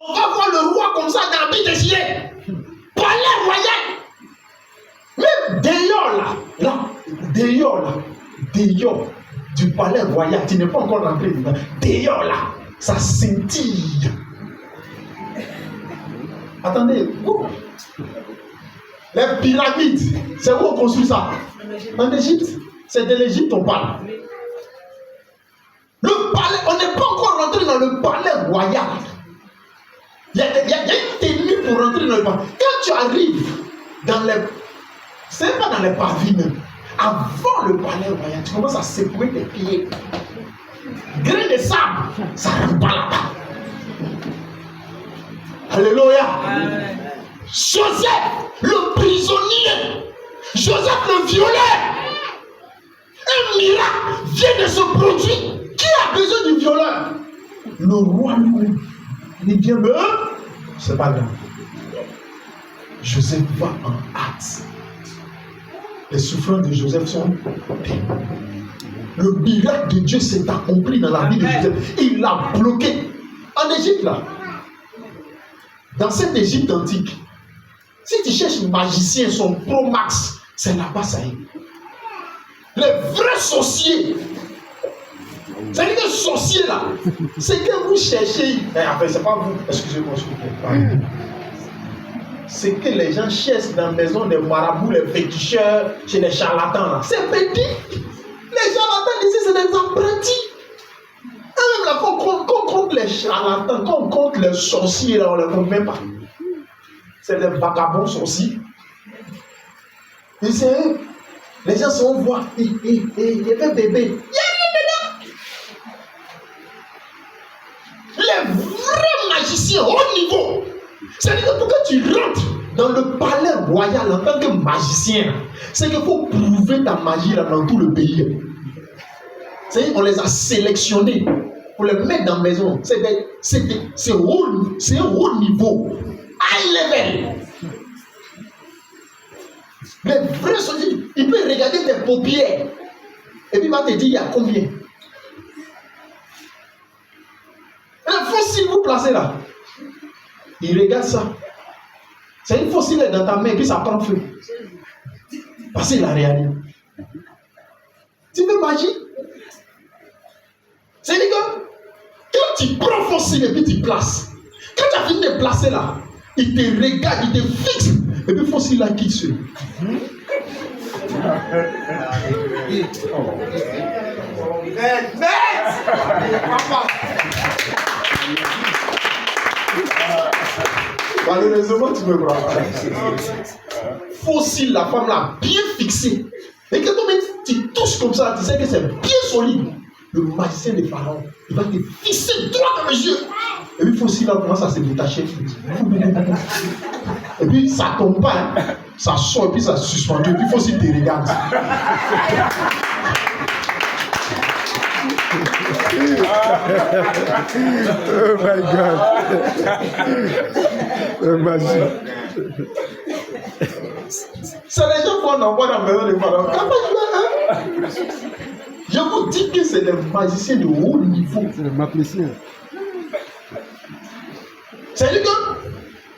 On va voir le roi comme ça dans la des cieux. Palais royal. Même dehors du palais royal, tu n'es pas encore rentré dedans. Dehors là, ça scintille. Attendez, les pyramides, c'est où on construit ça? En Égypte. C'est de l'Égypte on parle. Le palais, on n'est pas encore rentré dans le palais royal. Il y a une tenue pour rentrer dans le palais. Quand tu arrives dans les... C'est pas dans les pavillons même. Avant le palais royal, tu commences à secouer tes pieds. Grain de sable, ça ne rentre pas là-bas. Alléluia. Joseph, le prisonnier. Joseph, le violeur. Un miracle vient de se produire. Qui a besoin du violeur? Le roi lui-même. Il vient, mais c'est pas grave. Joseph va en hâte. Les souffrances de Joseph sont terminées. Le miracle de Dieu s'est accompli dans la vie de Joseph. Il l'a bloqué. En Égypte, là. Dans cette Égypte antique, si tu cherches un magicien, son pro max, c'est là-bas, ça y est. Les vrais sorciers. C'est-à-dire que sorcier là, c'est que vous cherchez. Enfin, c'est pas vous, excusez-moi, s'il vous plaît. C'est que les gens cherchent dans la maison des marabouts, les féticheurs, chez les charlatans là. C'est petit. Les charlatans ici, c'est des apprentis. Même là, quand on compte les charlatans, quand on compte les sorciers là, on ne les compte même pas. C'est des vagabonds sorciers. Et c'est eux. Les gens sont voir. Il fait bébé. Les vrais magiciens haut niveau, c'est-à-dire que pour que tu rentres dans le palais royal en tant que magicien, c'est qu'il faut prouver ta magie là dans tout le pays. C'est-à-dire qu'on les a sélectionnés pour les mettre dans la maison. C'est haut niveau, high level. Les vrais sorciers, il peut regarder tes paupières et puis il va te dire il y a combien. Un fossile vous placez là. Il regarde ça. C'est une fossile dans ta main et puis ça prend feu. Parce qu'il a réalisé. Tu veux magie? C'est-à-dire que quand tu prends fossile et puis tu places, quand tu as fini de placer là, il te regarde, il te fixe et puis fossile là quitte sur. Malheureusement, tu me crois pas. Fossile, la femme l'a bien fixé. Et quand tu touches comme ça, tu sais que c'est bien solide. Le magicien des pharaons, il va te fixer droit dans les yeux. Et puis fossile là commence à se détacher. Et puis ça tombe pas, hein. Ça sort et puis ça se suspend. Et puis fossile te regarde. Oh my God. Oh magie. C'est les gens qu'on envoie dans la maison des pharaons. Je vous dis que c'est des magiciens de haut niveau. C'est le magicien. C'est-à-dire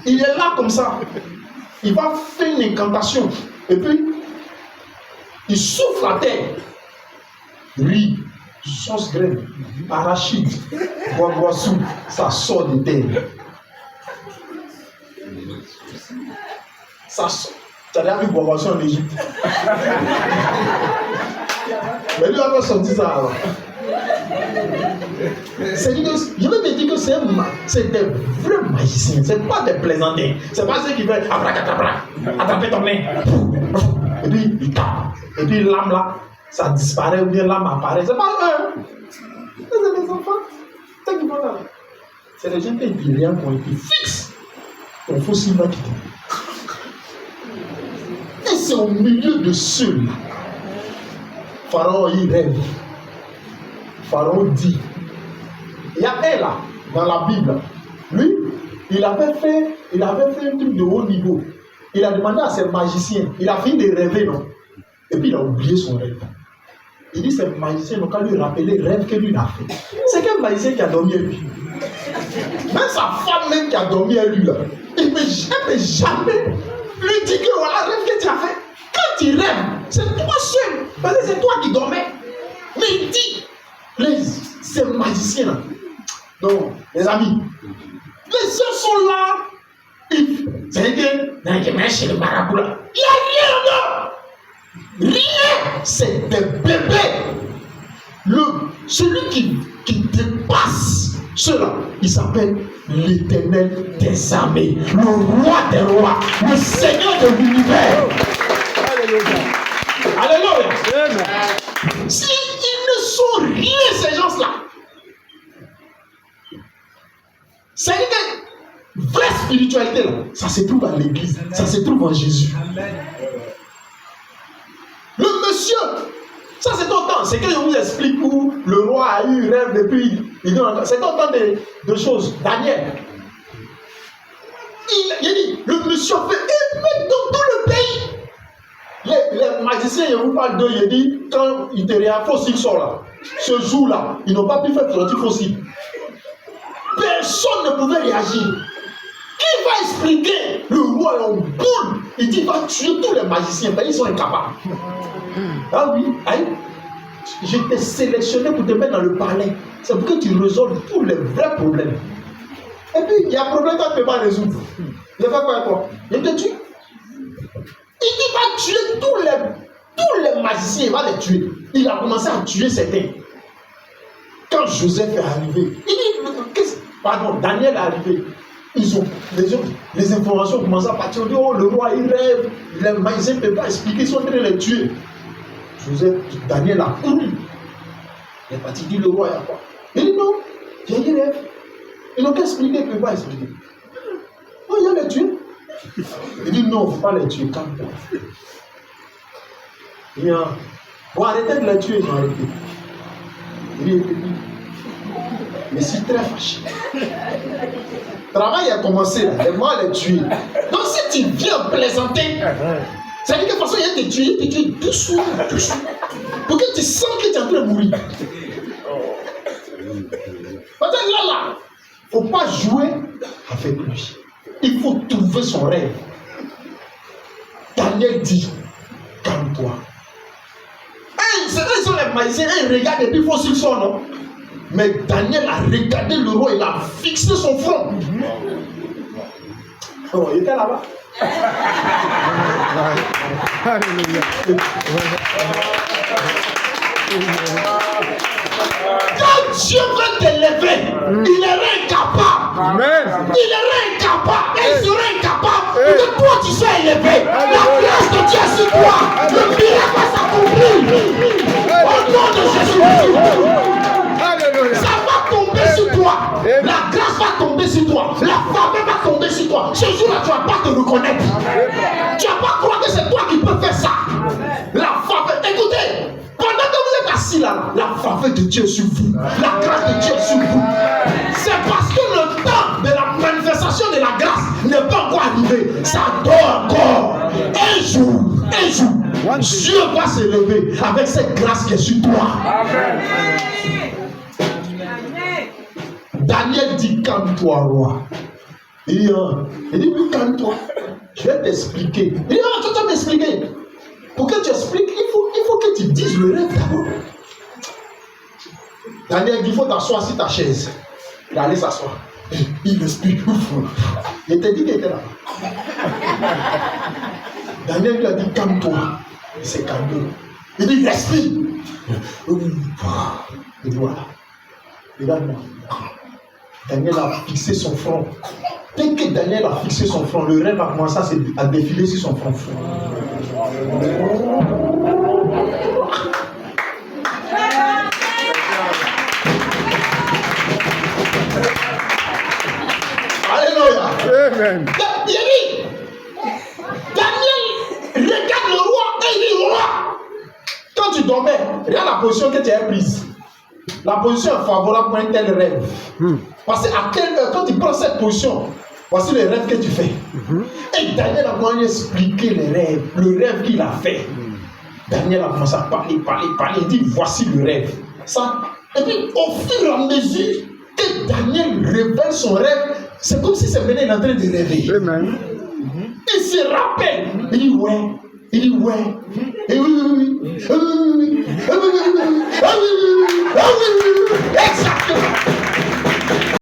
qu'il est là comme ça. Il va faire une incantation. Et puis, il souffle la terre. Riz, sauce graine, arachide, bois-boissou, ça sort de terre. Ça sort. Tu as déjà vu bois-boissou en Égypte? Mais lui, on va sortir ça alors. C'est-à-dire que, je vais te dire que c'est des vrais magiciens, c'est pas des plaisantins. C'est pas ceux qui veulent abracadabra, attraper ton main. Et puis il tape. Et puis l'âme là, ça disparaît ou bien l'âme apparaît. C'est pas eux. C'est des enfants. C'est qui vont là. C'est des gens qui ne disent rien pour être fixes. Il faut s'y mettre. Et c'est au milieu de ceux-là. Pharaon, il rêve. Pharaon dit. Il y a un là, dans la Bible. Lui, il avait fait un truc de haut niveau. Il a demandé à ses magiciens. Il a fini de rêver, non? Et puis il a oublié son rêve. Il dit, ces magiciens n'ont qu'à lui rappeler le rêve que lui a fait. C'est quel magicien qui a dormi et puis? Même sa femme même qui a dormi à lui là, il ne peut jamais lui dire que voilà, rêve que tu as fait. Quand tu rêves, c'est toi seul. Parce que c'est toi qui dormais. Mais il dit, ces magiciens là. Donc, les amis, les gens sont là. C'est-à-dire que chez le marabout là, il n'y a rien là. Rien. C'est des bébés. Celui qui dépasse cela, il s'appelle l'Éternel des armées, le roi des rois, le Seigneur de l'univers. Alléluia. Alléluia. S'ils ne sont rien, ces gens-là, c'est une vraie spiritualité là. Ça se trouve à l'église, ça se trouve en Jésus. Le monsieur, ça c'est autant, c'est que je vous explique où le roi a eu rêve depuis. C'est autant de choses. Daniel, il dit, le monsieur fait, et même dans tout le pays. Les magiciens, je vous parle d'eux, il dit, quand il te réa fossile sort là, ce jour-là, ils n'ont pas pu faire sortir fossile. Personne ne pouvait réagir. Qui va expliquer le roi en boule? Il dit, il va tuer tous les magiciens, ils sont incapables. Ah oui, hein? Je t'ai sélectionné pour te mettre dans le palais. C'est pour que tu résolves tous les vrais problèmes. Et puis, il y a un problème que tu ne peux pas résoudre. Il va faire quoi? Il te tue. Il va tuer tous les magiciens, il va les tuer. Il a commencé à tuer certains. Quand Joseph est arrivé, il dit, Daniel est arrivé. Les informations ont commencé à partir. On dit, oh, le roi, il rêve. Les magiciens ne peuvent pas expliquer, ils sont en train de les tuer. Daniel a couru. Il est parti dire, le roi, il y a quoi? Il dit, non, j'ai dit rêve. Ils n'ont qu'à expliquer, ils ne peuvent pas expliquer. Oh, il y a les tuer. Il dit, non, il ne faut pas les tuer, calme-toi. Il dit, bon, arrêtez de les tuer, ils ont arrêté. Il dit, mais je suis très fâché. Le travail a commencé, là, les mois les tuer. Donc si tu viens plaisanter, ça veut dire que de toute façon, il y a te tuer doucement, doucement. Pour que tu sens que tu es en train de mourir. Parce que là, il ne faut pas jouer avec lui. Il faut trouver son rêve. Daniel dit, calme-toi. C'est vrai, ils sont les magiciens, ils regardent et puis il faut s'ils sont, non? Mais Daniel a regardé le roi, il a fixé son front. Oh, il était là-bas. Quand Dieu veut t'élever, il est incapable. Amen. Il est incapable. Et il sera incapable que toi tu sois élevé. La grâce de Dieu sur toi. Le miracle va s'accomplir. Au nom de Jésus. Ça va tomber sur toi. La grâce va tomber sur toi. La faveur va tomber sur toi. Ce jour-là, tu ne vas pas te reconnaître. Tu ne vas pas croire que c'est toi qui peux faire ça. La faveur. Écoutez, pendant que vous êtes assis là, la faveur de Dieu est sur vous. La grâce de Dieu est sur vous. C'est parce que le temps de la manifestation de la grâce n'est pas encore arrivé. Ça dort encore. Un jour, Dieu va se lever avec cette grâce qui est sur toi. Amen. Daniel dit, calme-toi, roi. Il dit, oui, calme-toi. Je vais t'expliquer. Il dit, tu vas m'expliquer. Pour que tu expliques, il faut que tu dises le rêve d'abord. Daniel dit, il faut t'asseoir sur ta chaise. Il allait s'asseoir. Il explique. Il t'a dit qu'il était là. Daniel lui a dit, calme-toi. Il s'est calmé. Il dit, respire. Et voilà. Regarde-moi. Daniel a fixé son front. Dès que Daniel a fixé son front, le rêve a commencé à défiler sur son front. Alléluia. Amen. Daniel regarde le roi et il dit, roi, quand tu dormais, regarde la position que tu as prise. La position est favorable pour un tel rêve. Parce que à quelle heure, quand tu prends cette position, voici le rêve que tu fais. Et Daniel a commencé à expliquer le rêve qu'il a fait. Daniel a commencé à parler. Il dit, voici le rêve. Ça. Et puis, au fur et à mesure que Daniel révèle son rêve, c'est comme si c'est maintenant il est en train de rêver. Amen. Il se rappelle. Il dit ouais. Il dit ouais. Et oui.